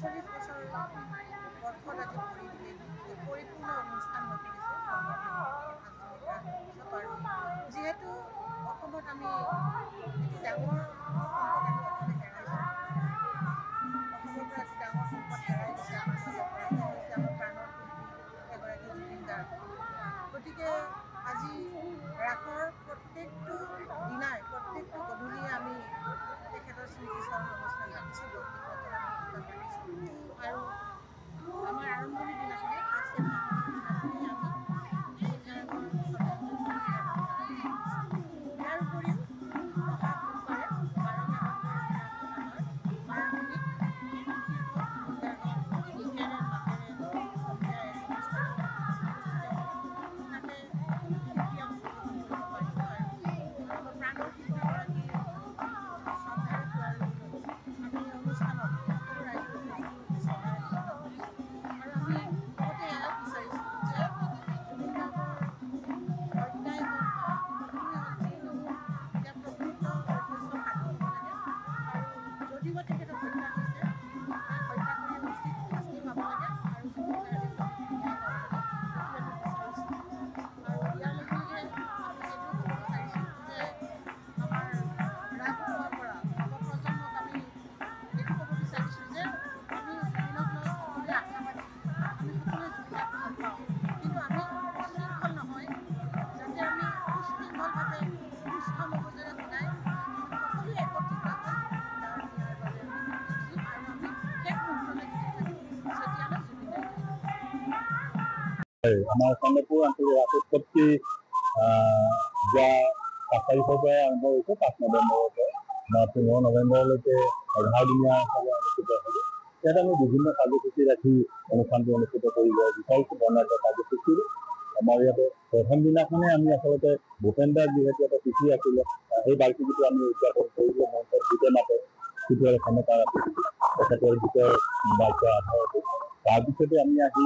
৪৫ বছৰ বৰ্ষত আজি ভৰি দিলে এই পৰিপূৰ্ণ অনুষ্ঠান হৈ পৰিছে আঞ্চলিক ৰাস মহোৎসৱ। আৰু যিহেতু অসমত আমি এটি ডাঙৰ সম্পদ আমি অসমে হেৰাইছোঁ, অসমৰ পৰা এটি ডাঙৰ সম্পদ হেৰাই গৈছে আমাৰ মাজৰ পৰা, তেওঁ হৈছে আমাৰ প্ৰাণৰ শিল্পী এগৰাকী জুবিন গাৰ্গ। গতিকে আজি ৰাসৰ প্ৰত্যেকটো দিনাই প্ৰত্যেকটো গধূলিয়ে আমি তেখেতৰ স্মৃতিচাৰণ অনুষ্ঠান ৰাখিছোঁ, বন্তি প্ৰজ্বলন অনুষ্ঠান ৰাখিছোঁ। আৰু আমাৰ আৰম্ভণিৰ দিনাখনে ফাৰ্ষ্ট এপ্ৰিলৰ দিনাখনে আমি জুবিন গাৰ্গৰ শ্ৰদ্ধাঞ্জলি অনুষ্ঠান ৰাখিছোঁ। ইয়াৰ উপৰিও অহা বুধবাৰে 12 নৱেম্বৰৰ দিনাখন আমাৰ মায়ামণিত শীৰ্ষক জুবিন গাৰ্গৰ গীতেৰে মাতেৰে সংগীতেৰে এক অনুষ্ঠান অনুষ্ঠিত হ'ব। তাতে সকলো শিল্পী অংশগ্ৰহণ কৰিব পাৰিব আৰু আমাৰ প্ৰাণৰ শিল্পীগৰাকীৰ শ্ৰদ্ধাৰে সোঁৱৰাই ল'বলৈ আমি এই অনুষ্ঠানত সকলো ৰাইজৰ উপস্থিতি বিচৰাৰে কামনা কৰিছোঁ। আৰু আমি লগতে এয়াও বিচাৰিছোঁ যে জুবিন গাৰ্গৰ হত্যাই হওক বা মৃত্যুৱেই হওক যি নহওক, তেওঁ প্ৰকৃত ৰহস্য ফাদিল হ'ব লাগে। আৰু যদিও তেখেতক হত্যা হৈছে, তাক হত্যা কৰি উচিত শাস্তি পাব লাগে আৰু জুবিন গাৰ্গে উচিত ন্যায় পাব লাগে, এইটোৱে আমি বিচাৰিছোঁ। আৰু ইয়াৰ লগে লগে আমি এইটোও ক'ব বিচাৰিছোঁ যে আমাৰ ৰাস উৎসৱৰ পৰা নৱপ্ৰজন্মক আমি এইটো ক'ব বিচাৰিছোঁ যে আমি জুবিনক লৈ সকলোৱে আশাবাদী, আমি সকলোৱে জুবিনদাক ভাল পাওঁ, কিন্তু আমি উশৃংখল নহয়। যাতে আমি সুশৃংখলভাৱে সুস্থ মগজেৰে সদায় আমি সকলোৱে একত্ৰিত হৈ জুবিনদাৰ ন্যায়ৰ বাবে আমি যুঁজিম আৰু আমি শেষ মুহূৰ্তলৈ যুঁজি থাকিম, যেতিয়ালৈ জুবিন দাই ন্যায় নাপায়। আমাৰ চন্দ্ৰপুৰ আঞ্চলিক ৰাস উৎসৱটি যোৱা 5 তাৰিখৰ পৰাই আৰম্ভ হৈছে। 5 নৱেম্বৰৰ পৰা 15 নৱেম্বৰলৈকে 11 দিনীয়া হিচাপে অনুষ্ঠিত হ'ব। ইয়াত আমি বিভিন্ন কাৰ্যসূচী ৰাখি অনুষ্ঠানটো অনুষ্ঠিত কৰিব বিচাৰিছোঁ। বৰ্ণাঢ্য কাৰ্যসূচী আমাৰ ইয়াতে প্ৰথম দিনাখনে আমি আচলতে ভূপেন্দাৰ যিহেতু এটা তিথি আছিলে, সেই বাৰ্ষিকীটো আমি উদযাপন কৰিবলৈ মঞ্চত গীতে মাতে গীতৰ ক্ষমতা ৰাখি তেখেতৰ গীতৰ বাক্য আধাৰতে। তাৰপিছতে আমি আহি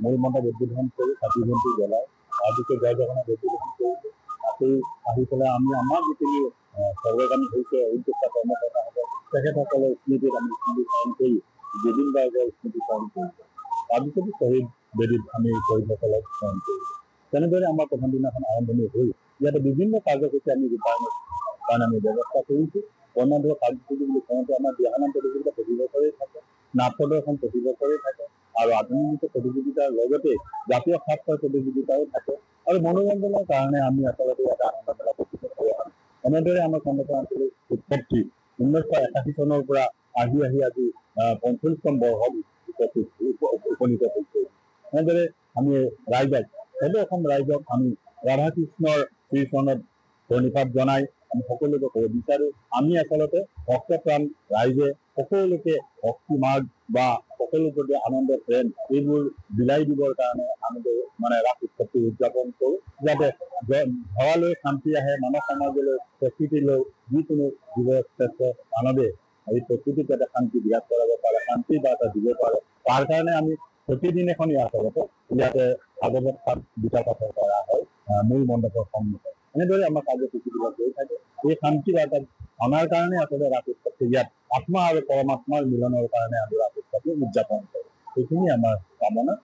মূল মণ্ডপ উদ্বোধন কৰি চাকি বন্তি জ্বলাই তাৰপিছত জয় জগন্নাথ উদ্বোধন কৰিলোঁ। আকৌ আহি পেলাই আমি আমাৰ যিখিনি সৰ্বগামী হৈছে উদ্যোক্তা কৰ্মকৰ্তাসকল তেখেতসকলৰ স্মৃতিত আমি স্মৃতিচাৰণ কৰি জুবিন গাৰ্গৰ স্মৃতিচাৰণ কৰিছোঁ। তাৰপিছতো শ্বহীদ বেদীত আমি শ্বহীদসকলক স্মৰণ কৰিলোঁ। তেনেদৰে আমাৰ প্ৰথম দিনাখন আৰম্ভণি হৈ ইয়াতে বিভিন্ন কাৰ্যসূচী আমি ৰূপায়ণৰ কাৰণে আমি ব্যৱস্থা কৰিছোঁ। বৰ্ণাঢ্য কাৰ্যসূচী বুলি কওঁতে আমাৰ দিহানাম প্ৰতিযোগিতা প্ৰতি বছৰেই থাকে, নাট প্ৰদৰ্শন প্ৰতি বছৰেই থাকে আৰু আধুনিক নৃত্য প্ৰতিযোগিতাৰ লগতে জাতীয় সাজপাৰ প্ৰতিযোগিতাও থাকে আৰু মনোৰঞ্জনৰ কাৰণে আমি আচলতে ইয়াতে আনন্দ মেলা প্ৰস্তুত কৰি আহোঁ। এনেদৰে আমাৰ চন্দ্ৰপুৰ আঞ্চলিক উৎসৱটি 1981 চনৰ পৰা আহি আজি 45তম বৰ্ষত উপনীত হৈছে। এনেদৰে আমি ৰাইজক অসম ৰাইজক আমি ৰাধা কৃষ্ণৰ শ্ৰীচৰণত প্ৰণিপাত জনাই আমি সকলোকে ক'ব বিচাৰোঁ, আমি আচলতে ভক্তপ্ৰাণ ৰাইজে সকলোকে ভক্তি মাৰ্গ বা সকলোৰ প্ৰতি আনন্দ প্ৰেম এইবোৰ বিলাই দিবৰ কাৰণে আমি ৰাস উৎসৱটি উদযাপন কৰোঁ, যাতে ভৰালৈ শান্তি আহে, মানৱ সমাজলৈ প্ৰকৃতিলৈ যিকোনো জীৱ শ্ৰেষ্ঠ মানৱে এই প্ৰকৃতিত যাতে শান্তি বিৰাজ কৰাব পাৰে, শান্তিৰ বাৰ্তা দিব পাৰে, তাৰ কাৰণে আমি প্ৰতিদিনাখনি আচলতে ইয়াতে ভাগৱত পাঠ গীতা পাঠ কৰা হয় মূল মণ্ডপৰ সন্মুখত। এনেদৰে আমাৰ কাৰ্যসূচীবিলাক হৈ থাকে। এই শান্তি বাৰ্তা আমাৰ কাৰণে আচলতে ৰাস উৎসৱটি ইয়াত আত্মা আৰু পৰমাত্মাৰ মিলনৰ কাৰণে আমি ৰাস উৎসৱটি উদযাপন কৰোঁ। সেইখিনি আমাৰ কামনা।